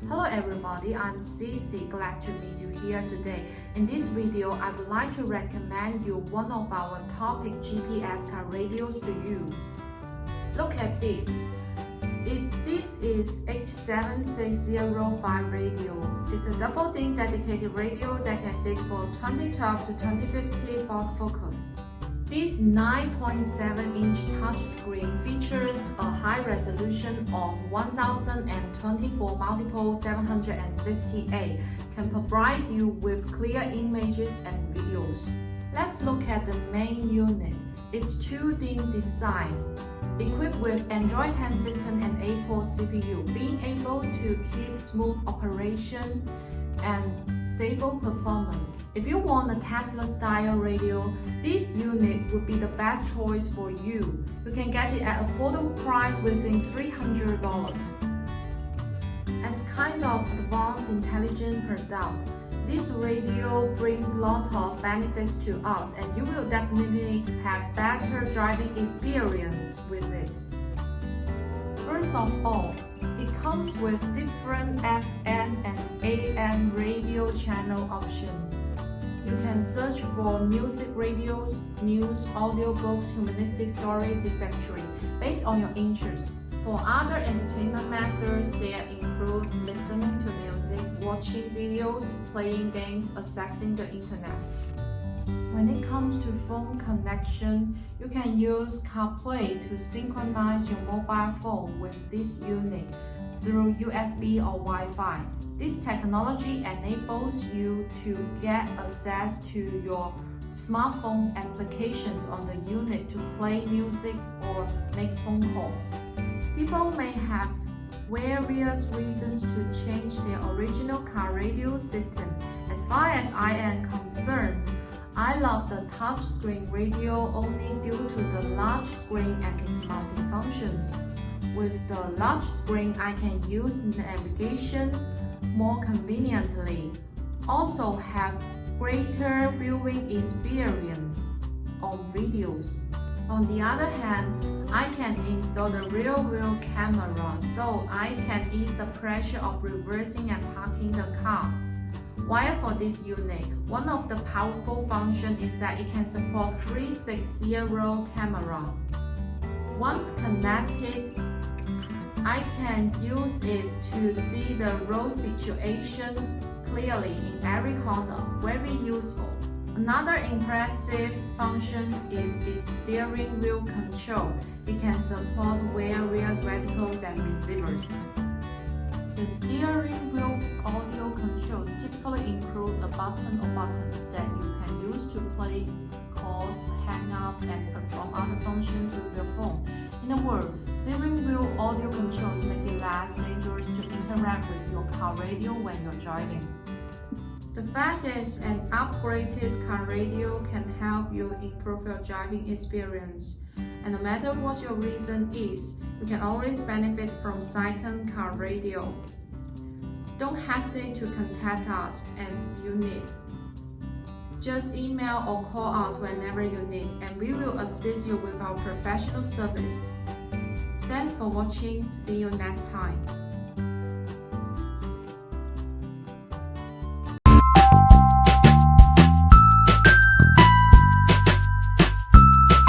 Hello everybody, I'm Cici, glad to meet you here today. In this video, I would like to recommend you one of our topic GPS car radios to you. Look at this. This is H7605 radio. It's a double-DIN dedicated radio that can fit for 2012 to 2050 Ford Focus. This 9.7-inch touchscreen features a high resolution of 1024 multiple 768, can provide you with clear images and videos. Let's look at the main unit. It's 2D design, equipped with Android 10 system and 8-core CPU, being able to keep smooth operation and stable performance. If you want a Tesla-style radio, this unit would be the best choice for you. You can get it at affordable price within $300. As kind of advanced intelligent product, this radio brings lots of benefits to us, and you will definitely have better driving experience with it. First of all, it comes with different FM and AM radio channel options. You can search for music radios, news, audiobooks, humanistic stories, etc. based on your interests. For other entertainment methods, they include listening to music, watching videos, playing games, accessing the internet. When it comes to phone connection, you can use Carplay to synchronize your mobile phone with this unit through USB or Wi-Fi. This technology enables you to get access to your smartphone's applications on the unit to play music or make phone calls. People may have various reasons to change their original car radio system. As far as I am concerned, I love the touchscreen radio only due to the large screen and its multifunctions. With the large screen, I can use navigation more conveniently. Also have greater viewing experience on videos. On the other hand, I can install the rear-view camera so I can ease the pressure of reversing and parking the car. While for this unit, one of the powerful functions is that it can support 360 camera. Once connected, I can use it to see the road situation clearly in every corner, very useful. Another impressive function is its steering wheel control. It can support various radicals and receivers. The steering wheel audio controls typically include a button or buttons that you can use to play calls, hang up, and perform other functions with your phone. In a word, steering wheel audio controls make it less dangerous to interact with your car radio when you're driving. The fact is, an upgraded car radio can help you improve your driving experience. And no matter what your reason is, you can always benefit from second car radio. Don't hesitate to contact us as you need. Just email or call us whenever you need, and we will assist you with our professional service. Thanks for watching. See you next time.